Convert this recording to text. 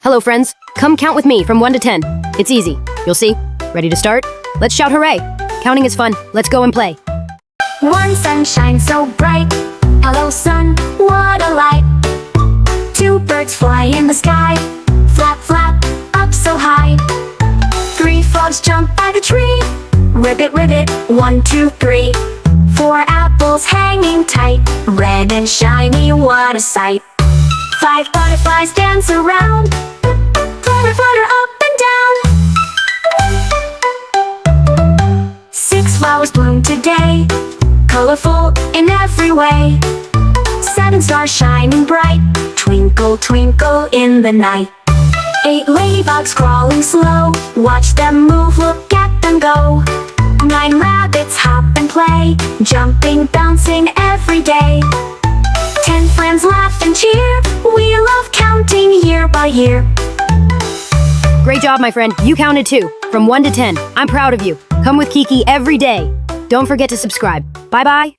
Hello, friends. Come count with me from 1 to 10. It's easy. You'll see. Ready to start? Let's shout hooray. Counting is fun. Let's go and play. One sun shines so bright. Hello, sun, what a light. Two birds fly in the sky. Flap, flap, up so high. Three frogs jump by the tree. Ribbit, ribbit, 1, 2, 3. Four apples hanging tight. Red and shiny, what a sight. Five butterflies dance around. Flutter, flutter, up and down. Six flowers bloom today, colorful in every way. Seven stars shining bright, twinkle, twinkle in the night. Eight ladybugs crawling slow, watch them move, look at them go. Nine rabbits hop and play, jumping, bouncing every day. 10 friends laugh and cheer, we love counting year by year. Great job, my friend. You counted too. From 1 to 10. I'm proud of you. Come with Kiki every day. Don't forget to subscribe. Bye-bye.